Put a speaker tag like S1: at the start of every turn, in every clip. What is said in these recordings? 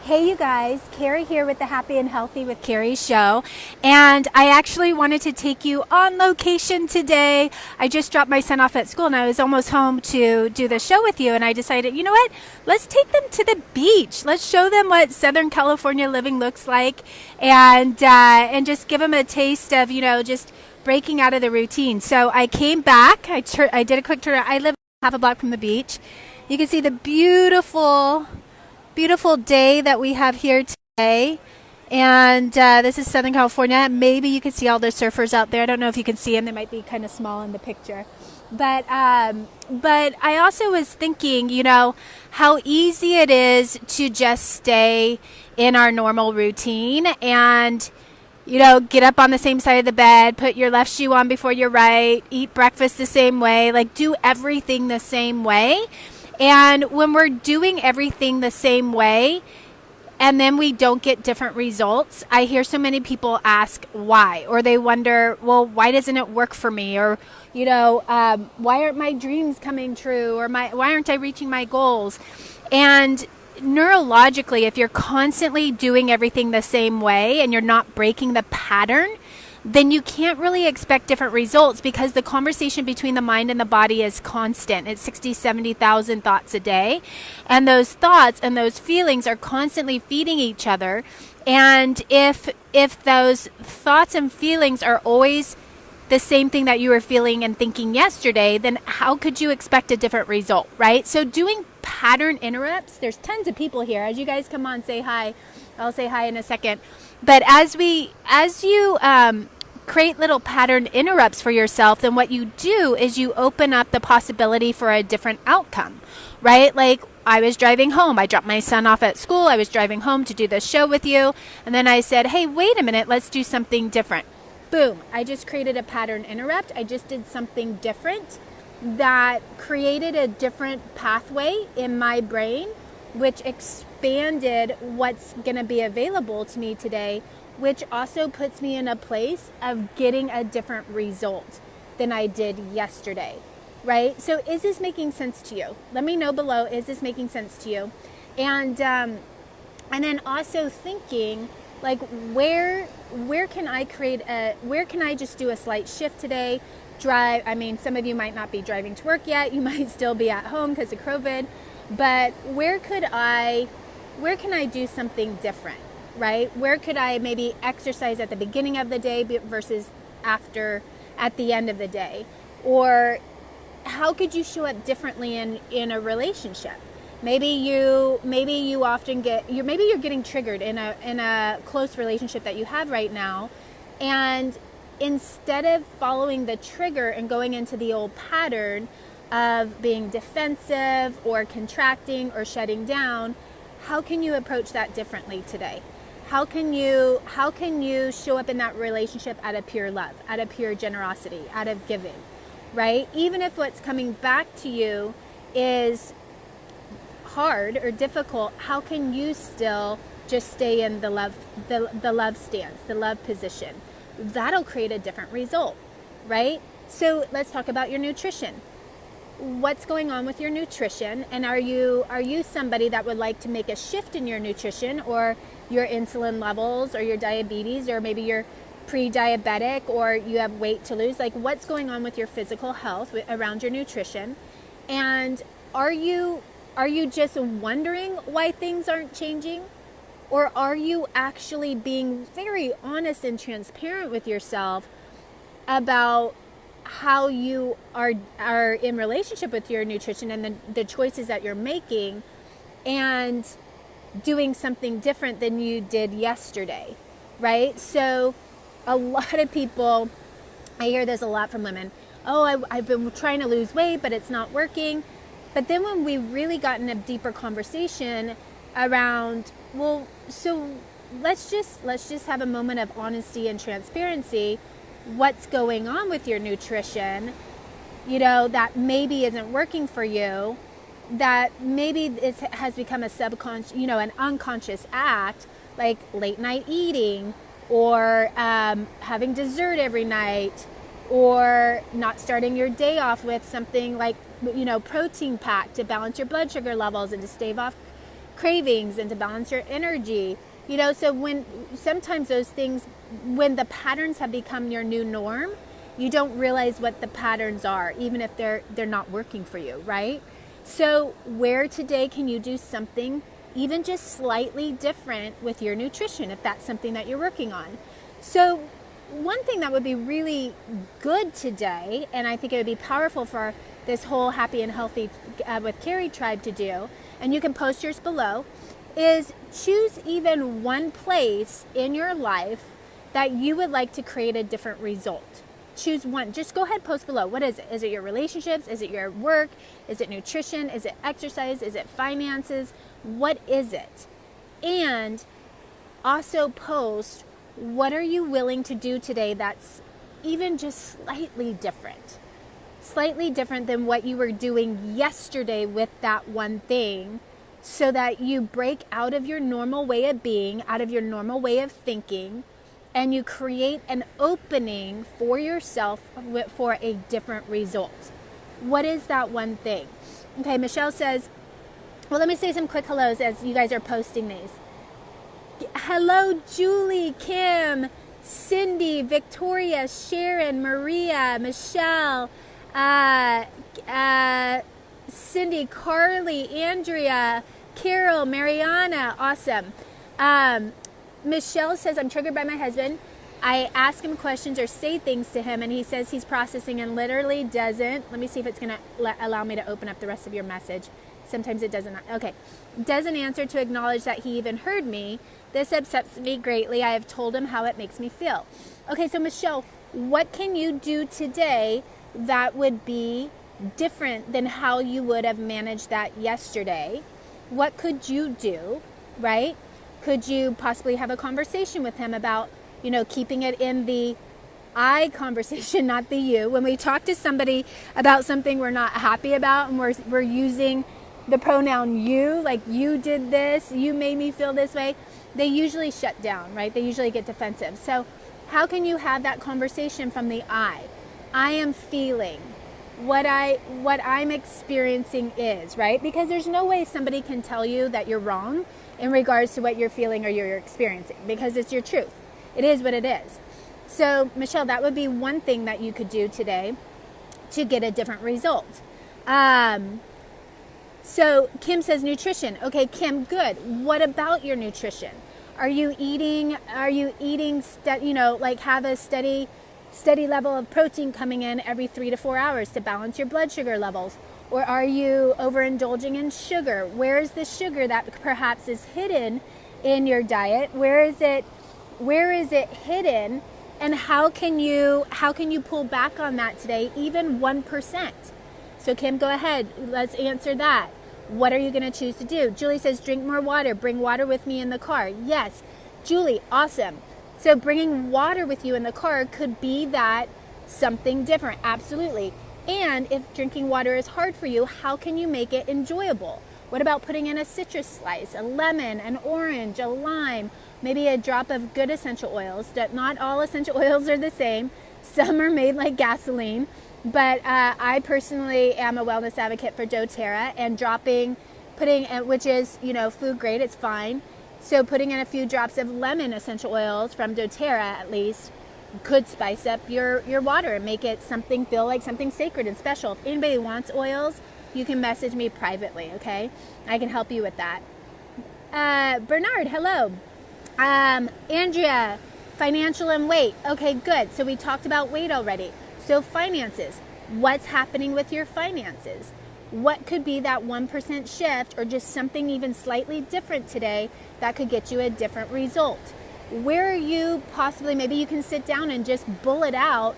S1: Hey you guys, Kerry here with the Happy and Healthy with Kerry Show. And I actually wanted to take you on location today. I just dropped my son off at school and I was almost home to do the show with you. And I decided, you know what? Let's take them to the beach. Let's show them what Southern California living looks like and just give them a taste of, just breaking out of the routine. So I came back. I did a quick tour. I live half a block from the beach. You can see the beautiful day that we have here today. And this is Southern California. Maybe you can see all the surfers out there. I don't know if you can see them. They might be kind of small in the picture. But I also was thinking, how easy it is to just stay in our normal routine and, get up on the same side of the bed, put your left shoe on before your right, eat breakfast the same way, like do everything the same way. And when we're doing everything the same way and then we don't get different results, I hear so many people ask why, or they wonder, well, why doesn't it work for me? Or, why aren't my dreams coming true? Or why aren't I reaching my goals? And neurologically, if you're constantly doing everything the same way and you're not breaking the pattern, then you can't really expect different results because the conversation between the mind and the body is constant. It's 60, 70,000 thoughts a day. And those thoughts and those feelings are constantly feeding each other. And if those thoughts and feelings are always the same thing that you were feeling and thinking yesterday, then how could you expect a different result, right? So doing pattern interrupts, there's tons of people here. As you guys come on, say hi. I'll say hi in a second. But as you create little pattern interrupts for yourself, then what you do is you open up the possibility for a different outcome, right? Like I was driving home. I dropped my son off at school. I was driving home to do this show with you. And then I said, hey, wait a minute, let's do something different. Boom. I just created a pattern interrupt. I just did something different that created a different pathway in my brain, which expanded what's going to be available to me today, which also puts me in a place of getting a different result than I did yesterday, right? So is this making sense to you? Let me know below, is this making sense to you? And then also thinking, like, where can I just do a slight shift today? Some of you might not be driving to work yet. You might still be at home because of COVID. But where can I do something different, right? Where could I maybe exercise at the beginning of the day versus at the end of the day? Or how could you show up differently in a relationship? Maybe you're getting triggered in a close relationship that you have right now, and instead of following the trigger and going into the old pattern of being defensive or contracting or shutting down, how can you approach that differently today? How can you show up in that relationship out of pure love, out of pure generosity, out of giving, right? Even if what's coming back to you is hard or difficult, how can you still just stay in the love stance, the love position? That'll create a different result, right? So let's talk about your nutrition. What's going on with your nutrition? And are you somebody that would like to make a shift in your nutrition or your insulin levels or your diabetes, or maybe you're pre-diabetic or you have weight to lose? Like, what's going on with your physical health around your nutrition? And are you just wondering why things aren't changing? Or are you actually being very honest and transparent with yourself about how you are in relationship with your nutrition and the choices that you're making, and doing something different than you did yesterday, right? So a lot of people, I hear this a lot from women. Oh, I've been trying to lose weight, but it's not working. But then when we really got in a deeper conversation around, well, so let's just have a moment of honesty and transparency. What's going on with your nutrition, that maybe isn't working for you, that maybe it has become a subconscious, an unconscious act, like late night eating, or having dessert every night, or not starting your day off with something like, protein packed to balance your blood sugar levels and to stave off cravings and to balance your energy. So when sometimes those things, when the patterns have become your new norm, you don't realize what the patterns are, even if they're not working for you, right? So where today can you do something even just slightly different with your nutrition, if that's something that you're working on? So one thing that would be really good today, and I think it would be powerful for this whole Happy and Healthy with Kerry tribe to do, and you can post yours below, is choose even one place in your life that you would like to create a different result. Choose one. Just go ahead, post below. What is it? Is it your relationships? Is it your work? Is it nutrition? Is it exercise? Is it finances? What is it? And also post, what are you willing to do today that's even just slightly different? Slightly different than what you were doing yesterday with that one thing, so that you break out of your normal way of being, out of your normal way of thinking, and you create an opening for yourself for a different result. What is that one thing? Okay, Michelle says, well, let me say some quick hellos as you guys are posting these. Hello, Julie, Kim, Cindy, Victoria, Sharon, Maria, Michelle, Cindy, Carly, Andrea, Carol, Mariana. Awesome. Michelle says, I'm triggered by my husband. I ask him questions or say things to him, and he says he's processing and literally doesn't. Let me see if it's going to allow me to open up the rest of your message. Sometimes it doesn't. Okay. Doesn't answer to acknowledge that he even heard me. This upsets me greatly. I have told him how it makes me feel. Okay, so Michelle, what can you do today that would be different than how you would have managed that yesterday? What could you do, right? Could you possibly have a conversation with him about, keeping it in the I conversation, not the you? When we talk to somebody about something we're not happy about and we're using the pronoun you, like you did this, you made me feel this way, they usually shut down, right? They usually get defensive. So how can you have that conversation from the I? I am feeling what I'm experiencing is, right? Because there's no way somebody can tell you that you're wrong in regards to what you're feeling or you're experiencing, because it's your truth. It is what it is. So Michelle, that would be one thing that you could do today to get a different result. So Kim says nutrition. Okay, Kim, good. What about your nutrition? Are you eating, have a steady level of protein coming in every 3 to 4 hours to balance your blood sugar levels? Or are you overindulging in sugar? Where is the sugar that perhaps is hidden in your diet? Where is it hidden? And how can you pull back on that today, even 1%? So Kim, go ahead. Let's answer that. What are you going to choose to do? Julie says, drink more water. Bring water with me in the car. Yes. Julie, awesome. So bringing water with you in the car could be that something different. Absolutely. And if drinking water is hard for you, how can you make it enjoyable? What about putting in a citrus slice, a lemon, an orange, a lime, maybe a drop of good essential oils? Not all essential oils are the same. Some are made like gasoline. But I personally am a wellness advocate for doTERRA, and which is, food grade, it's fine. So putting in a few drops of lemon essential oils from doTERRA at least could spice up your water and make it feel like something sacred and special. If anybody wants oils, you can message me privately, okay? I can help you with that. Bernard, hello. Andrea, financial and weight. Okay, good. So we talked about weight already. So finances, what's happening with your finances? What could be that 1% shift or just something even slightly different today that could get you a different result? Where are you possibly, maybe you can sit down and just bullet out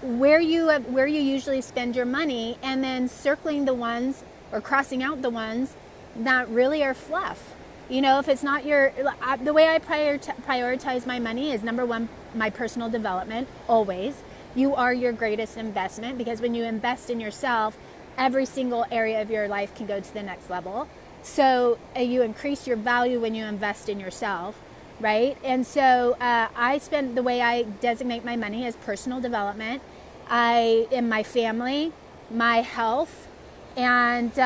S1: where you usually spend your money, and then circling the ones or crossing out the ones that really are fluff. If it's not the way I prioritize my money is, number one, my personal development, always. You are your greatest investment, because when you invest in yourself, every single area of your life can go to the next level. So you increase your value when you invest in yourself, right? And so the way I designate my money as personal development, in my family, my health, and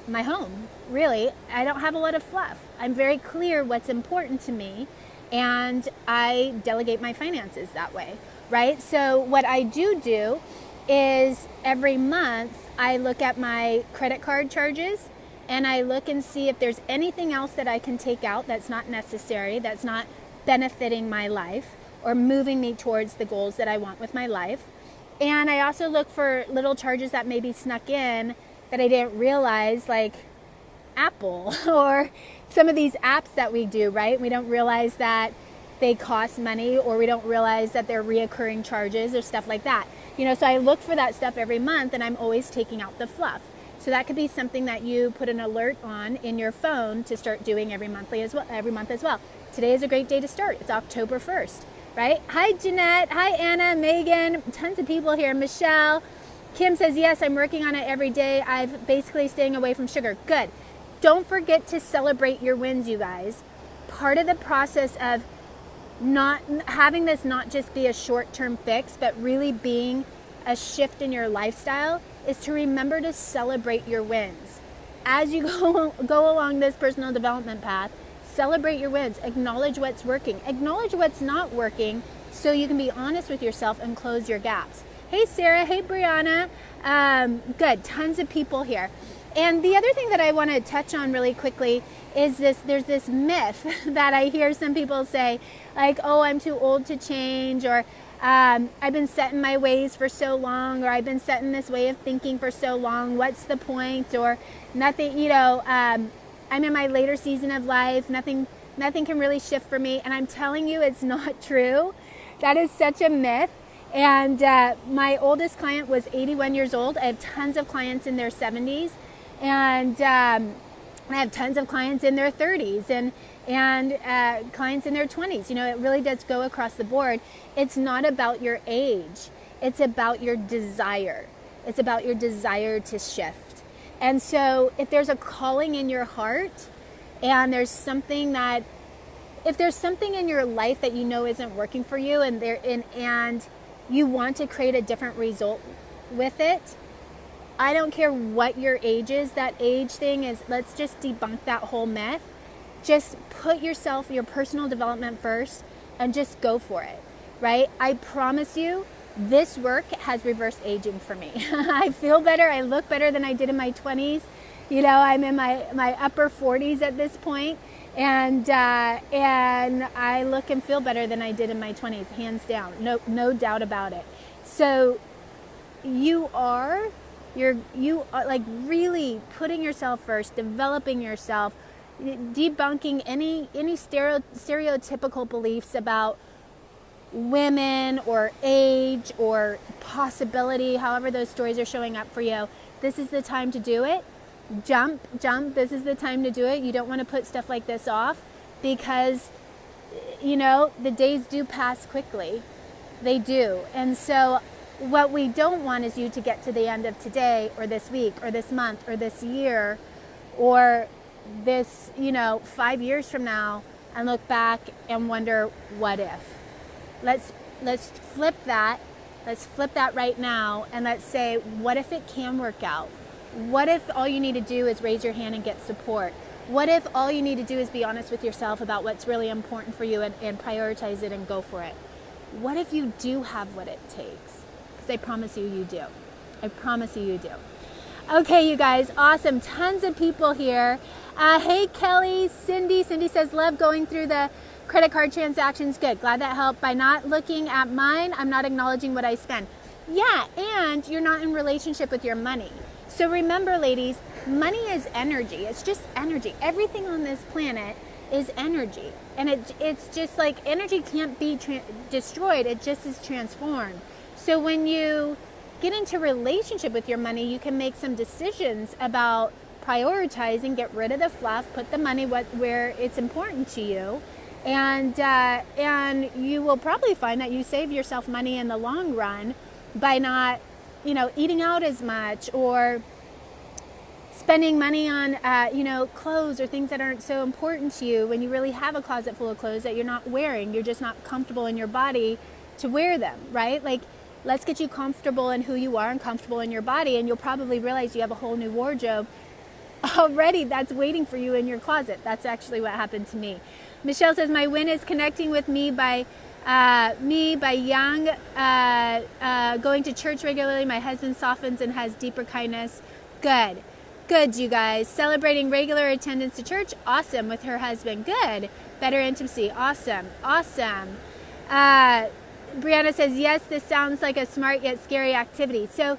S1: my home, really, I don't have a lot of fluff. I'm very clear what's important to me, and I delegate my finances that way, right? So what I do is every month I look at my credit card charges, and I look and see if there's anything else that I can take out that's not necessary, that's not benefiting my life or moving me towards the goals that I want with my life. And I also look for little charges that maybe snuck in that I didn't realize, like Apple or some of these apps that we do, right? We don't realize that they cost money, or we don't realize that they're reoccurring charges or stuff like that. So I look for that stuff every month, and I'm always taking out the fluff. So that could be something that you put an alert on in your phone to start doing every month as well. Today is a great day to start. It's October 1st, right? Hi, Jeanette. Hi, Anna, Megan. Tons of people here. Michelle. Kim says, yes, I'm working on it every day. I've basically staying away from sugar. Good. Don't forget to celebrate your wins, you guys. Part of the process of not having this not just be a short-term fix, but really being a shift in your lifestyle is to remember to celebrate your wins. As you go along this personal development path, celebrate your wins. Acknowledge what's working. Acknowledge what's not working so you can be honest with yourself and close your gaps. Hey, Sarah. Hey, Brianna. Good. Tons of people here. And the other thing that I want to touch on really quickly is there's this myth that I hear some people say, like, oh, I'm too old to change, or I've been set in my ways for so long, or I've been set in this way of thinking for so long. What's the point? Or nothing, I'm in my later season of life. Nothing can really shift for me. And I'm telling you, it's not true. That is such a myth. And my oldest client was 81 years old. I have tons of clients in their 70s. And I have tons of clients in their 30s and clients in their 20s. It really does go across the board. It's not about your age. It's about your desire. It's about your desire to shift. And so if there's a calling in your heart, and if there's something in your life that isn't working for you, and you want to create a different result with it, I don't care what your age is. That age thing is, let's just debunk that whole myth. Just put your personal development first, and just go for it, right? I promise you, this work has reversed aging for me. I feel better. I look better than I did in my 20s. I'm in my upper 40s at this point, and I look and feel better than I did in my 20s, hands down. No doubt about it. So you are like really putting yourself first, developing yourself, debunking any stereotypical beliefs about women or age or possibility, however those stories are showing up for you. This is the time to do it. Jump. This is the time to do it. You don't want to put stuff like this off, because the days do pass quickly. They do. And so what we don't want is you to get to the end of today, or this week, or this month, or this year, or this, 5 years from now, and look back and wonder, what if? Let's flip that. Let's flip that right now, and let's say, what if it can work out? What if all you need to do is raise your hand and get support? What if all you need to do is be honest with yourself about what's really important for you, and prioritize it and go for it? What if you do have what it takes? Because I promise you do. I promise you do. Okay, you guys, awesome. Tons of people here. Hey, Kelly, Cindy. Cindy says, love going through the credit card transactions. Good. Glad that helped. By not looking at mine, I'm not acknowledging what I spend. Yeah, and you're not in relationship with your money. So remember, ladies, money is energy. It's just energy. Everything on this planet is energy. And it's just like energy can't be destroyed. It just is transformed. So when you get into relationship with your money, you can make some decisions about prioritizing, get rid of the fluff, put the money where it's important to you. And you will probably find that you save yourself money in the long run by not, eating out as much, or spending money on, clothes or things that aren't so important to you, when you really have a closet full of clothes that you're not wearing. You're just not comfortable in your body to wear them, right? Like, let's get you comfortable in who you are and comfortable in your body, and you'll probably realize you have a whole new wardrobe already that's waiting for you in your closet. That's actually what happened to me. Michelle says, my win is connecting with me by young, going to church regularly. My husband softens and has deeper kindness. Good, you guys. Celebrating regular attendance to church. Awesome. With her husband. Good. Better intimacy. Awesome. Brianna says, yes, this sounds like a smart yet scary activity. So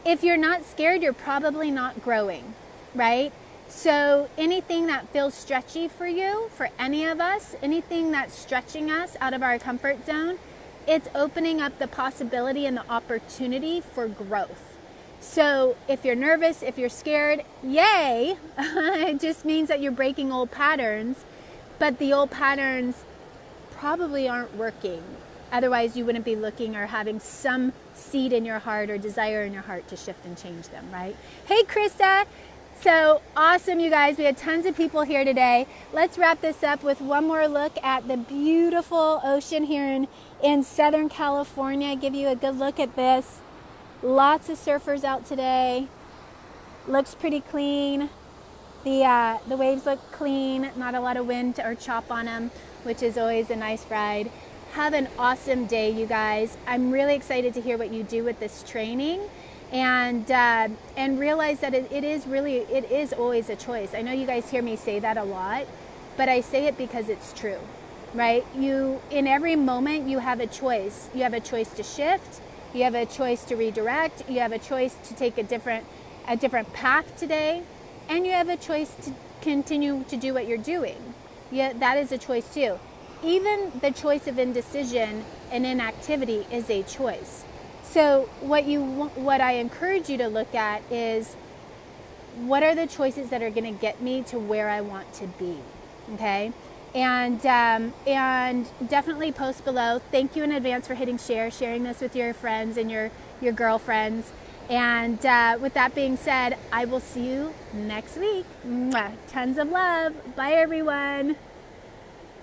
S1: if you're not scared, you're probably not growing, right? So anything that feels stretchy for you, for any of us, anything that's stretching us out of our comfort zone, it's opening up the possibility and the opportunity for growth. So if you're nervous, if you're scared, yay! It just means that you're breaking old patterns, but the old patterns probably aren't working. Otherwise, you wouldn't be looking or having some seed in your heart or desire in your heart to shift and change them, right? Hey, Krista. So awesome, you guys. We had tons of people here today. Let's wrap this up with one more look at the beautiful ocean here in Southern California. Give you a good look at this. Lots of surfers out today. Looks pretty clean. The waves look clean. Not a lot of wind or chop on them, which is always a nice ride. Have an awesome day, you guys. I'm really excited to hear what you do with this training. And realize that it is always a choice. I know you guys hear me say that a lot, but I say it because it's true, right? In every moment, you have a choice. You have a choice to shift. You have a choice to redirect. You have a choice to take a different path today, and you have a choice to continue to do what you're doing. Yeah, that is a choice too. Even the choice of indecision and inactivity is a choice. So what I encourage you to look at is, what are the choices that are going to get me to where I want to be, okay? And definitely post below. Thank you in advance for hitting share, sharing this with your friends and your girlfriends. And with that being said, I will see you next week. Mwah. Tons of love. Bye, everyone.